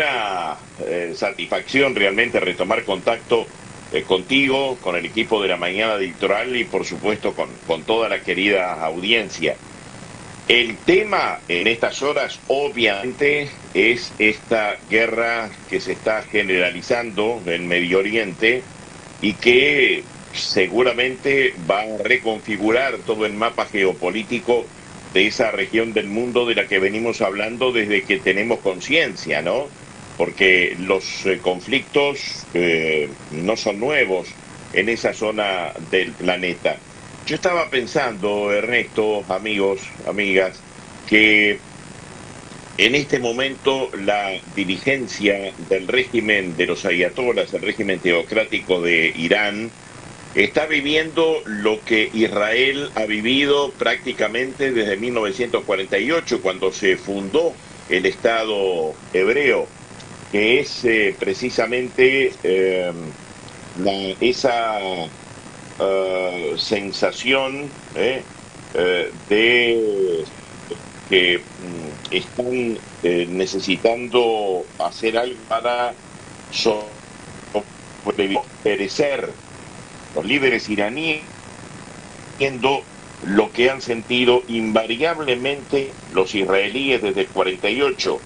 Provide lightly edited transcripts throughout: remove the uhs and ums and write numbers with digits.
una satisfacción realmente retomar contacto contigo, con el equipo de la Mañana del Litoral y por supuesto con toda la querida audiencia. El tema en estas horas obviamente es esta guerra que se está generalizando en Medio Oriente y que seguramente va a reconfigurar todo el mapa geopolítico de esa región del mundo de la que venimos hablando desde que tenemos conciencia, ¿no? Porque los conflictos no son nuevos en esa zona del planeta. Yo estaba pensando, Ernesto, amigos, amigas, que en este momento la dirigencia del régimen de los ayatolas, el régimen teocrático de Irán, está viviendo lo que Israel ha vivido prácticamente desde 1948, cuando se fundó el Estado hebreo, que es precisamente esa sensación de que están necesitando hacer algo para perecer. Los líderes iraníes viendo lo que han sentido invariablemente los israelíes desde el 48,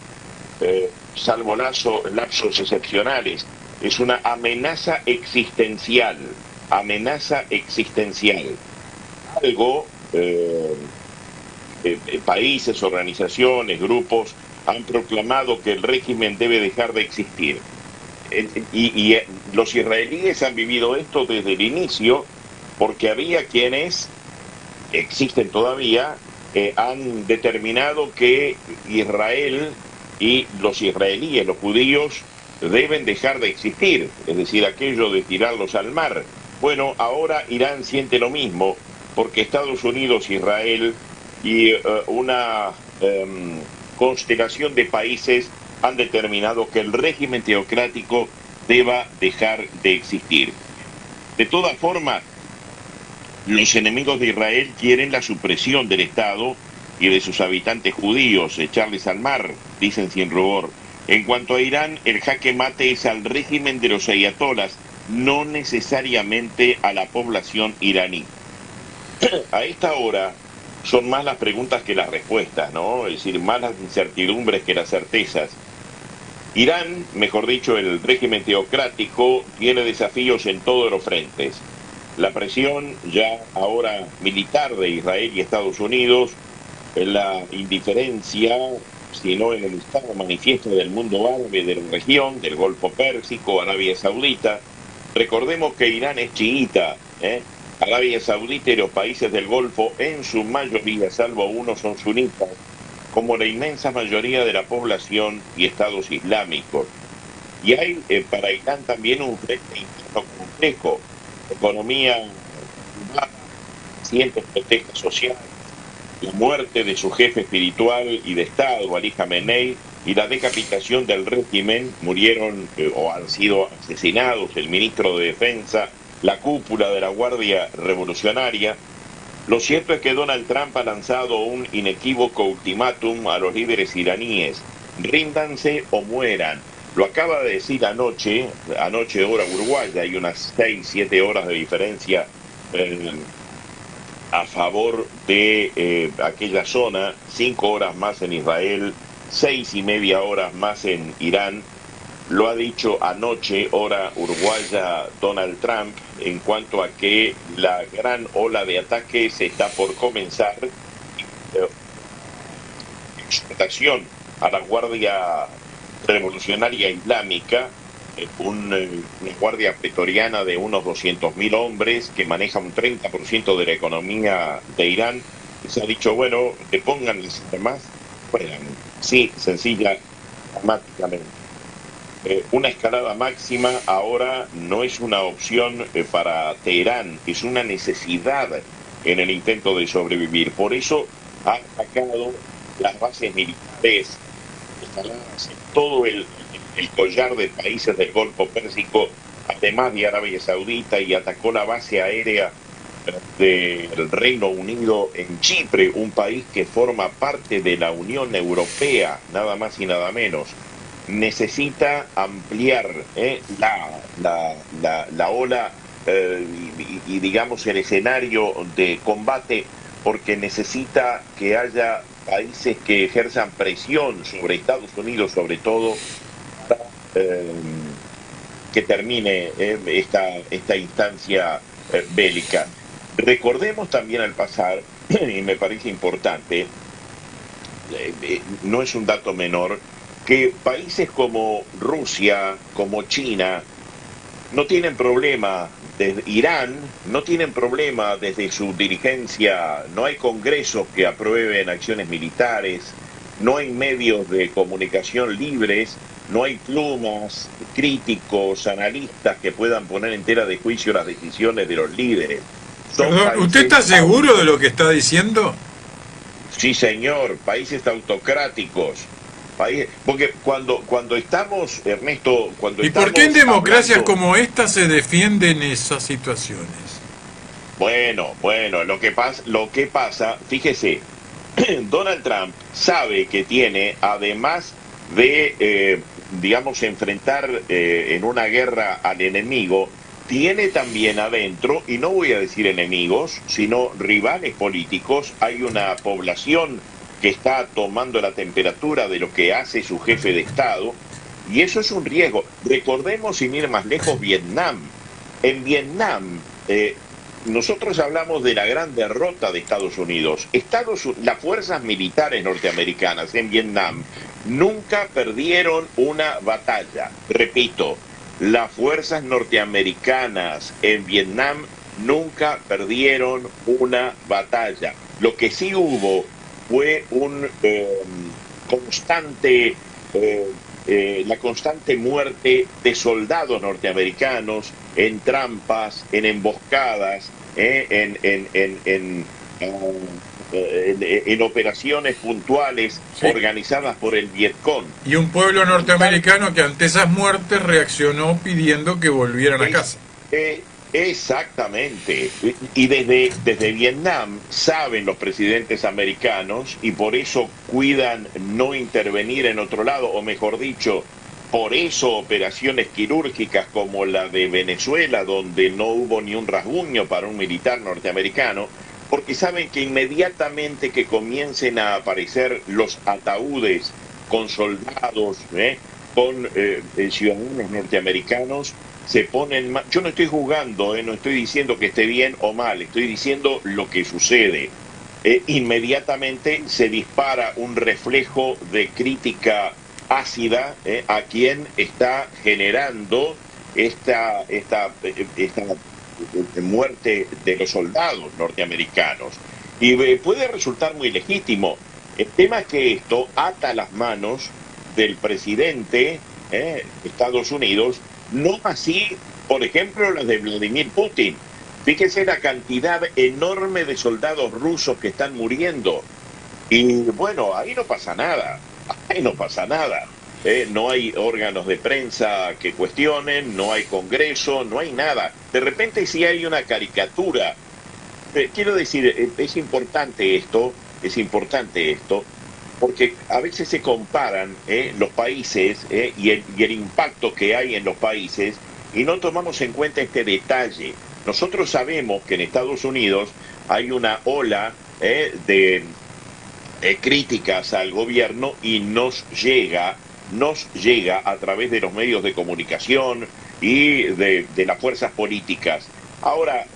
salvo lapsos excepcionales. Es una amenaza existencial. Algo, países, organizaciones, grupos han proclamado que el régimen debe dejar de existir. Y los israelíes han vivido esto desde el inicio, porque había quienes, existen todavía, han determinado que Israel y los israelíes, los judíos, deben dejar de existir, es decir, aquello de tirarlos al mar. Bueno, ahora Irán siente lo mismo, porque Estados Unidos, Israel y una constelación de países han determinado que el régimen teocrático deba dejar de existir. De todas formas, los enemigos de Israel quieren la supresión del Estado y de sus habitantes judíos, echarles al mar, dicen sin rubor. En cuanto a Irán, el jaque mate es al régimen de los ayatolas, no necesariamente a la población iraní. A esta hora son más las preguntas que las respuestas, ¿no? Es decir, más las incertidumbres que las certezas. Irán, mejor dicho, el régimen teocrático, tiene desafíos en todos los frentes. La presión ya ahora militar de Israel y Estados Unidos, la indiferencia, sino en el estado manifiesto del mundo árabe de la región, del Golfo Pérsico, Arabia Saudita. Recordemos que Irán es chiita, Arabia Saudita y los países del Golfo, en su mayoría, salvo uno, son sunitas, como la inmensa mayoría de la población y estados islámicos. Y hay para Irán también un frente interno complejo, economía privada, cientos protestas sociales, la muerte de su jefe espiritual y de Estado, Ali Khamenei, y la decapitación del régimen. Murieron o han sido asesinados el ministro de Defensa, la cúpula de la Guardia Revolucionaria. Lo cierto es que Donald Trump ha lanzado un inequívoco ultimátum a los líderes iraníes: ríndanse o mueran. Lo acaba de decir anoche hora uruguaya, hay unas 6-7 horas de diferencia a favor de aquella zona, 5 horas más en Israel, 6:30 horas más en Irán. Lo ha dicho anoche, hora uruguaya, Donald Trump, en cuanto a que la gran ola de ataques está por comenzar. Exhortación a la Guardia Revolucionaria Islámica, una guardia pretoriana de unos 200.000 hombres que maneja un 30% de la economía de Irán. Se ha dicho, bueno, que pongan las armas, fueran, sí, sencilla, dramáticamente. Una escalada máxima ahora no es una opción para Teherán, es una necesidad en el intento de sobrevivir. Por eso ha atacado las bases militares instaladas en todo el collar de países del Golfo Pérsico, además de Arabia Saudita, y atacó la base aérea del Reino Unido en Chipre, un país que forma parte de la Unión Europea, nada más y nada menos. necesita ampliar la ola y digamos el escenario de combate, porque necesita que haya países que ejerzan presión sobre Estados Unidos, sobre todo, para que termine esta instancia bélica. Recordemos también al pasar, y me parece importante, no es un dato menor, que países como Rusia, como China, no tienen problema, desde Irán no tienen problema desde su dirigencia, no hay congresos que aprueben acciones militares, no hay medios de comunicación libres, no hay plumas, críticos, analistas que puedan poner en tela de juicio las decisiones de los líderes. Son Perdón, ¿usted está países, seguro de lo que está diciendo? sí señor, países autocráticos. Porque cuando estamos, Ernesto, cuando ¿Y por estamos qué en democracias hablando, como esta se defienden esas situaciones? bueno, lo que pasa, fíjese, Donald Trump sabe que tiene, además de, digamos, enfrentar en una guerra al enemigo, tiene también adentro, y no voy a decir enemigos, sino rivales políticos. Hay una población que está tomando la temperatura de lo que hace su jefe de Estado, y eso es un riesgo. Recordemos, sin ir más lejos, Vietnam. En Vietnam, nosotros hablamos de la gran derrota de Estados Unidos. Las fuerzas militares norteamericanas en Vietnam nunca perdieron una batalla. Repito, las fuerzas norteamericanas en Vietnam nunca perdieron una batalla. Lo que sí hubo fue un constante la constante muerte de soldados norteamericanos en trampas, en emboscadas, en operaciones puntuales Sí. organizadas por el Vietcong. Y un pueblo norteamericano que ante esas muertes reaccionó pidiendo que volvieran a Es, casa. eh, exactamente. Y desde Vietnam saben los presidentes americanos y por eso cuidan no intervenir en otro lado, o mejor dicho, por eso operaciones quirúrgicas como la de Venezuela, donde no hubo ni un rasguño para un militar norteamericano, porque saben que inmediatamente que comiencen a aparecer los ataúdes con soldados, con ciudadanos norteamericanos, se ponen mal. Yo no estoy juzgando, no estoy diciendo que esté bien o mal, estoy diciendo lo que sucede. Inmediatamente se dispara un reflejo de crítica ácida a quien está generando esta muerte de los soldados norteamericanos. Y puede resultar muy legítimo. El tema es que esto ata las manos del presidente de Estados Unidos, no así, por ejemplo, las de Vladimir Putin. Fíjese la cantidad enorme de soldados rusos que están muriendo. Y bueno, ahí no pasa nada, ahí no pasa nada. No hay órganos de prensa que cuestionen, no hay congreso, no hay nada. De repente sí hay una caricatura. Quiero decir, es importante esto, porque a veces se comparan los países y el impacto que hay en los países y no tomamos en cuenta este detalle. Nosotros sabemos que en Estados Unidos hay una ola de críticas al gobierno y nos llega a través de los medios de comunicación y de las fuerzas políticas. Ahora,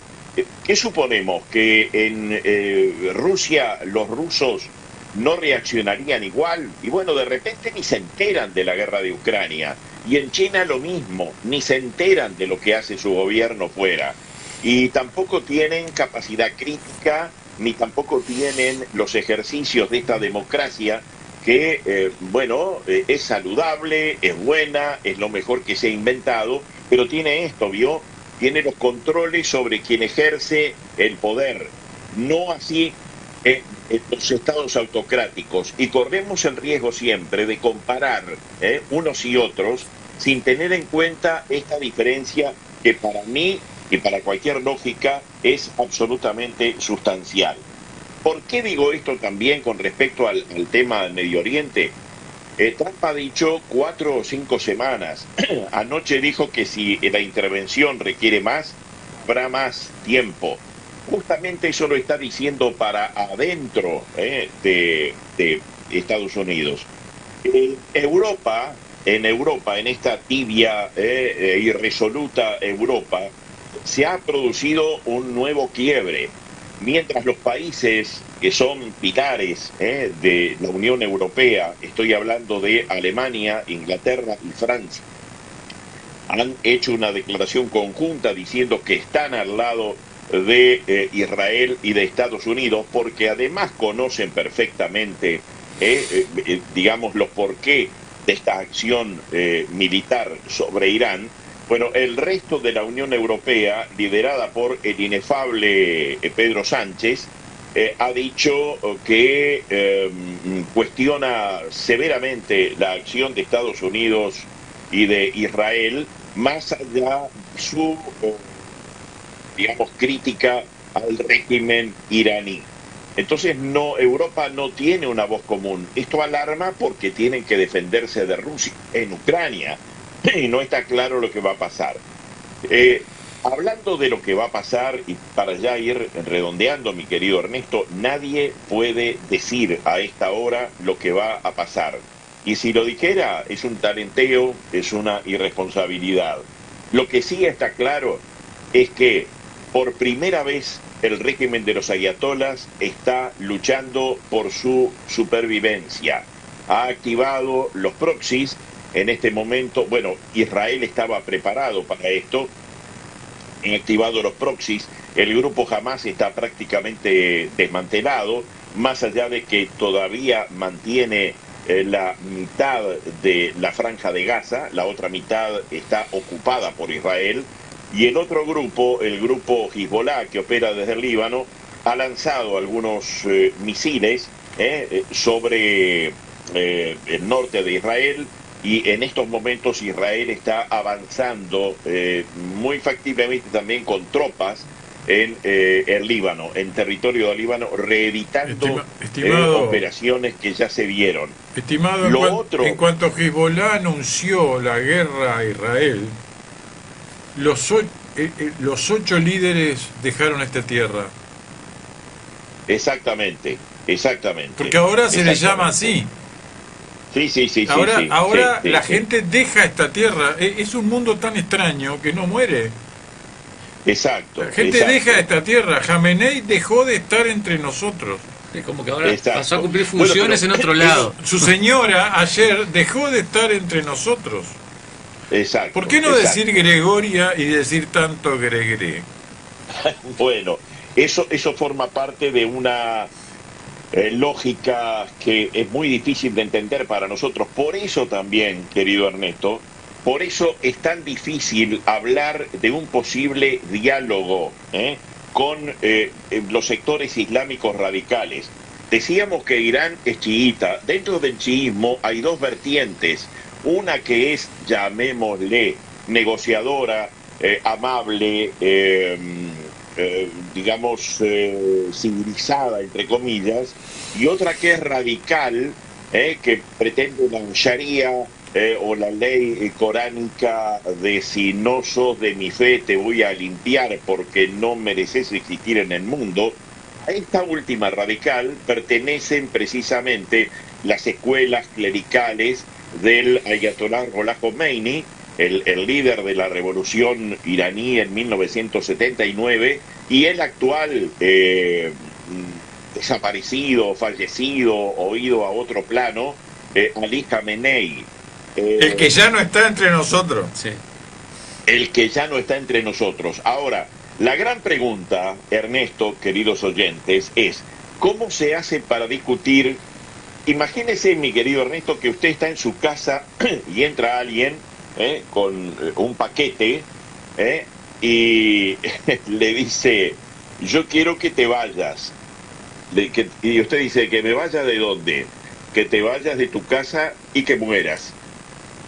¿qué suponemos? ¿Que en Rusia los rusos no reaccionarían igual? Y bueno, de repente ni se enteran de la guerra de Ucrania. Y en China lo mismo, ni se enteran de lo que hace su gobierno fuera. Y tampoco tienen capacidad crítica, ni tampoco tienen los ejercicios de esta democracia que, es saludable, es buena, es lo mejor que se ha inventado, pero tiene esto, ¿vio? Tiene los controles sobre quien ejerce el poder. No así los estados autocráticos. Y corremos el riesgo siempre de comparar unos y otros sin tener en cuenta esta diferencia que para mí y para cualquier lógica es absolutamente sustancial. ¿Por qué digo esto también con respecto al tema del Medio Oriente? Trump ha dicho 4 o 5 semanas. Anoche dijo que si la intervención requiere más, habrá más tiempo. Justamente eso lo está diciendo para adentro de Estados Unidos. En Europa, en esta tibia irresoluta Europa, se ha producido un nuevo quiebre. Mientras los países que son pilares de la Unión Europea, estoy hablando de Alemania, Inglaterra y Francia, han hecho una declaración conjunta diciendo que están al lado de Israel y de Estados Unidos, porque además conocen perfectamente, digamos, los porqué de esta acción militar sobre Irán. Bueno, el resto de la Unión Europea, liderada por el inefable Pedro Sánchez, ha dicho que cuestiona severamente la acción de Estados Unidos y de Israel, más allá de su, digamos, crítica al régimen iraní. Entonces Europa no tiene una voz común. Esto alarma porque tienen que defenderse de Rusia en Ucrania y no está claro lo que va a pasar. Hablando de lo que va a pasar, y para ya ir redondeando, mi querido Ernesto, nadie puede decir a esta hora lo que va a pasar. Y si lo dijera, es un talenteo, es una irresponsabilidad. Lo que sí está claro es que por primera vez el régimen de los ayatolas está luchando por su supervivencia. Ha activado los proxies. En este momento, bueno, Israel estaba preparado para esto, han activado los proxies, el grupo Hamas está prácticamente desmantelado, más allá de que todavía mantiene la mitad de la franja de Gaza, la otra mitad está ocupada por Israel, y el otro grupo, el grupo Hezbollah, que opera desde el Líbano, ha lanzado algunos misiles sobre el norte de Israel, y en estos momentos Israel está avanzando muy factiblemente también con tropas en el Líbano, en territorio del Líbano, reeditando operaciones que ya se vieron. Estimado, en cuanto Hezbollah anunció la guerra a Israel, los 8 líderes dejaron esta tierra. Exactamente. Porque ahora se les llama así. Sí. Ahora la gente deja esta tierra. Es un mundo tan extraño que no muere. Exacto. La gente deja esta tierra. Jamenei dejó de estar entre nosotros. Es como que ahora pasó a cumplir funciones en otro lado. Su señora ayer dejó de estar entre nosotros. Exacto. ¿Por qué no decir Gregoria y decir tanto Gregre? Bueno, eso forma parte de una lógica que es muy difícil de entender para nosotros. Por eso también, querido Ernesto, por eso es tan difícil hablar de un posible diálogo con los sectores islámicos radicales. Decíamos que Irán es chiita. Dentro del chiismo hay dos vertientes. Una que es, llamémosle, negociadora, amable, digamos, civilizada, entre comillas, y otra que es radical, que pretende la sharia o la ley coránica de si no sos de mi fe te voy a limpiar porque no mereces existir en el mundo. A esta última radical pertenecen precisamente las escuelas clericales del Ayatollah Ruhollah Khomeini, el líder de la revolución iraní en 1979, y el actual desaparecido, fallecido o ido a otro plano, Ali Khamenei. El que ya no está entre nosotros. Sí. El que ya no está entre nosotros. Ahora, la gran pregunta, Ernesto, queridos oyentes, es ¿cómo se hace para discutir? Imagínese, mi querido Ernesto, que usted está en su casa y entra alguien con un paquete y le dice, yo quiero que te vayas. Y usted dice, ¿que me vaya de dónde? Que te vayas de tu casa y que mueras.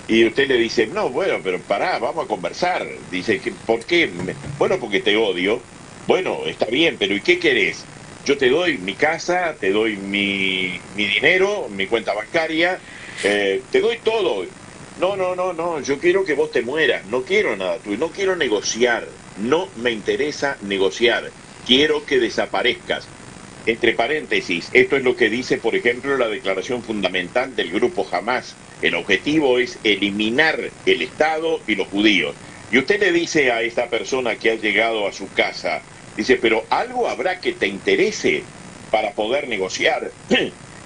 Y usted le dice, no, bueno, pero pará, vamos a conversar. Dice, ¿por qué? Bueno, porque te odio. Bueno, está bien, pero ¿y qué querés? Yo te doy mi casa, te doy mi dinero, mi cuenta bancaria, te doy todo. No, yo quiero que vos te mueras, no quiero nada tuyo, no quiero negociar, no me interesa negociar, quiero que desaparezcas. Entre paréntesis, esto es lo que dice, por ejemplo, la declaración fundamental del grupo Hamás. El objetivo es eliminar el Estado y los judíos. Y usted le dice a esta persona que ha llegado a su casa, dice, pero algo habrá que te interese para poder negociar.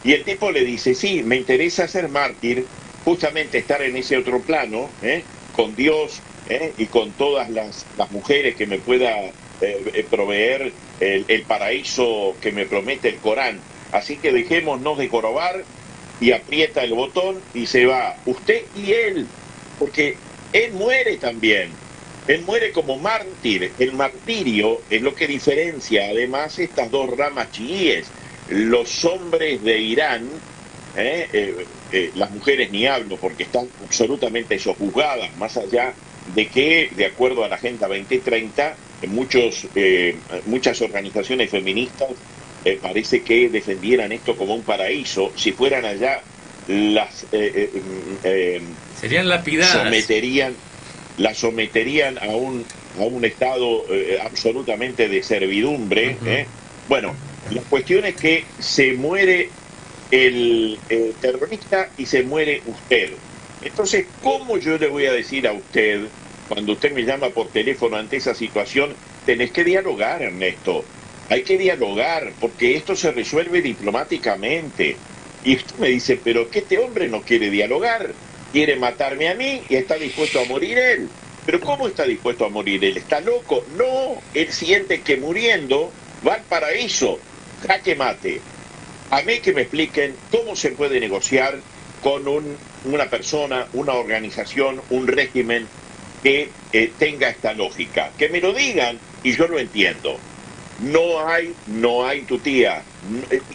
Y el tipo le dice, sí, me interesa ser mártir, justamente estar en ese otro plano, con Dios y con todas las mujeres que me pueda proveer el paraíso que me promete el Corán. Así que dejémonos de jorobar, y aprieta el botón y se va. Usted y él, porque él muere también. Él muere como mártir. El martirio es lo que diferencia además estas dos ramas chiíes. Los hombres de Irán, las mujeres ni hablo porque están absolutamente sojuzgadas, más allá de que, de acuerdo a la Agenda 2030, muchas organizaciones feministas parece que defendieran esto como un paraíso. Si fueran allá, las serían lapidadas. Las someterían a un estado absolutamente de servidumbre. Bueno, la cuestión es que se muere el terrorista y se muere usted. Entonces, ¿cómo yo le voy a decir a usted, cuando usted me llama por teléfono ante esa situación, tenés que dialogar, Ernesto? Hay que dialogar, porque esto se resuelve diplomáticamente. Y usted me dice, pero que este hombre no quiere dialogar, quiere matarme a mí y está dispuesto a morir él. ¿Pero cómo está dispuesto a morir él? ¿Está loco? No, él siente que muriendo va al paraíso. Jaque mate. A mí que me expliquen cómo se puede negociar con una persona, una organización, un régimen que tenga esta lógica. Que me lo digan y yo lo entiendo. No hay tutía.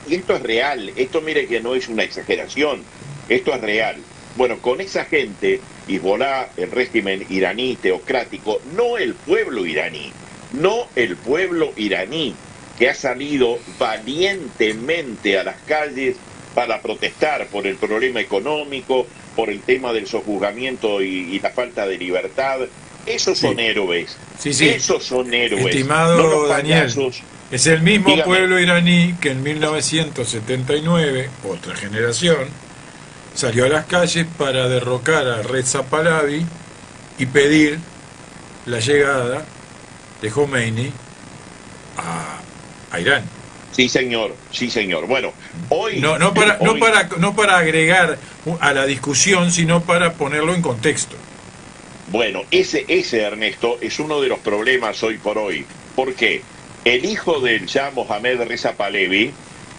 Y esto es real. Esto, mire, que no es una exageración. Esto es real. Bueno, con esa gente, Hezbollah, el régimen iraní teocrático, no el pueblo iraní, que ha salido valientemente a las calles para protestar por el problema económico, por el tema del sojuzgamiento y la falta de libertad. Esos son héroes. Sí. Esos son héroes. Estimado Daniel, es el mismo pueblo iraní que en 1979, otra generación, salió a las calles para derrocar a Reza Pahlavi y pedir la llegada de Khomeini a Irán. Sí, señor. Bueno, hoy... No para agregar a la discusión, sino para ponerlo en contexto. Bueno, ese Ernesto, es uno de los problemas hoy por hoy. ¿Por qué? El hijo del Shah Mohammad Reza Pahlavi,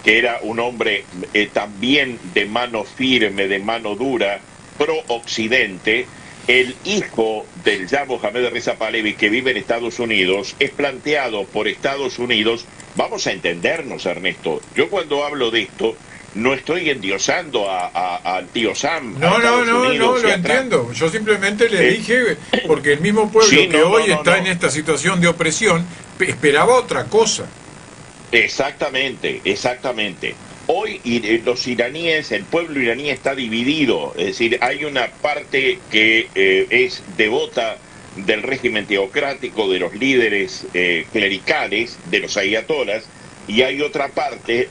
que era un hombre también de mano firme, de mano dura, pro-occidente, el hijo del Shah Mohammad Reza Pahlavi, que vive en Estados Unidos, es planteado por Estados Unidos. Vamos a entendernos, Ernesto. Yo cuando hablo de esto, no estoy endiosando al tío Sam. No, lo entiendo. Yo simplemente le dije, porque el mismo pueblo que hoy está en esta situación de opresión, esperaba otra cosa. Exactamente. Hoy los iraníes, el pueblo iraní está dividido. Es decir, hay una parte que es devota del régimen teocrático, de los líderes clericales, de los ayatolas, y hay otra parte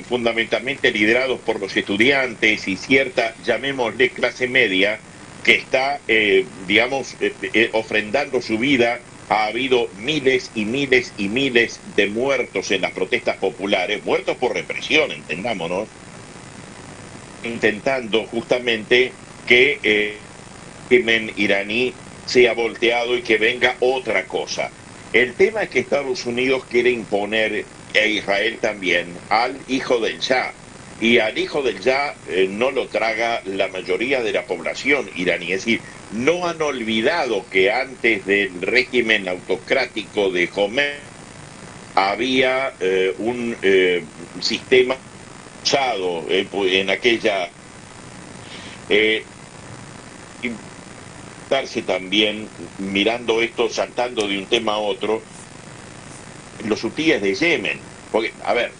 fundamentalmente liderados por los estudiantes y cierta, llamémosle, clase media, que está, ofrendando su vida. Ha habido miles y miles y miles de muertos en las protestas populares, muertos por represión, entendámonos, intentando justamente que el régimen iraní sea volteado y que venga otra cosa. El tema es que Estados Unidos quiere imponer, e Israel también, al hijo del Shah. Y al hijo del Shah no lo traga la mayoría de la población iraní. Es decir, no han olvidado que antes del régimen autocrático de Khomeini había un sistema usado en aquella... darse también, mirando esto, saltando de un tema a otro, los hutíes de Yemen. Porque, a ver,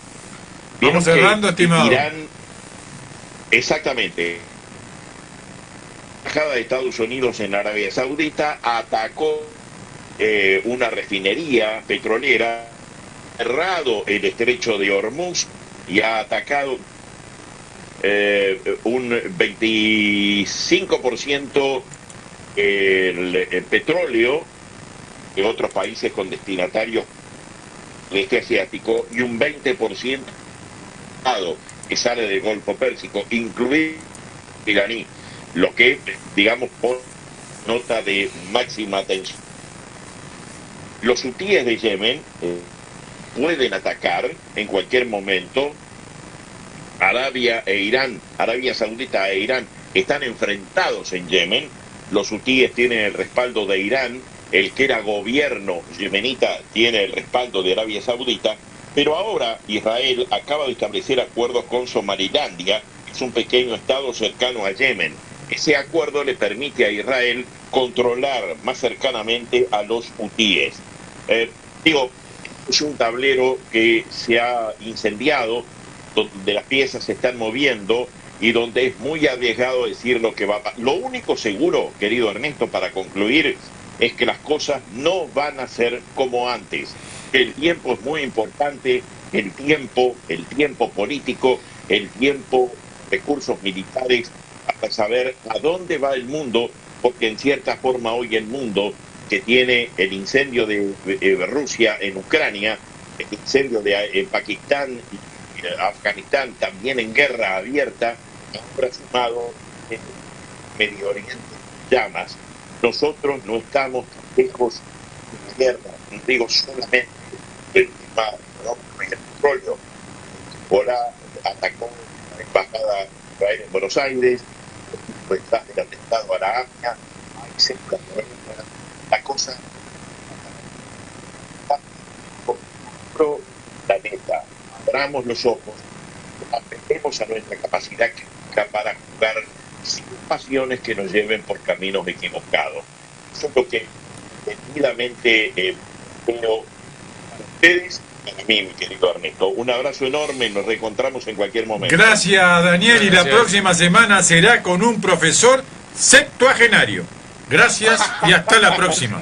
vamos cerrando, estimado. Irán, Exactamente. La embajada de Estados Unidos en Arabia Saudita atacó una refinería petrolera, cerrado el estrecho de Hormuz y ha atacado un 25% el petróleo de otros países con destinatarios de este asiático y un 20% que sale del Golfo Pérsico, incluido iraní, lo que, digamos, por nota de máxima atención. Los hutíes de Yemen pueden atacar en cualquier momento. Arabia Saudita e Irán están enfrentados en Yemen. Los hutíes tienen el respaldo de Irán, el que era gobierno yemenita tiene el respaldo de Arabia Saudita, pero ahora Israel acaba de establecer acuerdos con Somalilandia, que es un pequeño estado cercano a Yemen. Ese acuerdo le permite a Israel controlar más cercanamente a los hutíes. Es un tablero que se ha incendiado, donde las piezas se están moviendo y donde es muy arriesgado decir lo que va a pasar. Lo único seguro, querido Ernesto, para concluir, es que las cosas no van a ser como antes. El tiempo es muy importante, el tiempo político, el tiempo, recursos militares, para saber a dónde va el mundo, porque en cierta forma hoy el mundo, que tiene el incendio de Rusia en Ucrania, el incendio de Pakistán y Afganistán también en guerra abierta, ahora sumado en Medio Oriente llamas. Nosotros no estamos lejos de la guerra, no digo solamente el tema del petróleo. Hezbollah atacó la embajada de Israel en Buenos Aires, detrás del atentado a la AMIA, hay cerca de la cosa. Planeta, abramos los ojos, apelemos a nuestra capacidad para jugar sin pasiones que nos lleven por caminos equivocados. Eso es lo que debidamente veo a ustedes y a mí, mi querido Ernesto. Un abrazo enorme, nos reencontramos en cualquier momento. Gracias, Daniel, y la próxima semana será con un profesor septuagenario. Gracias y hasta la próxima.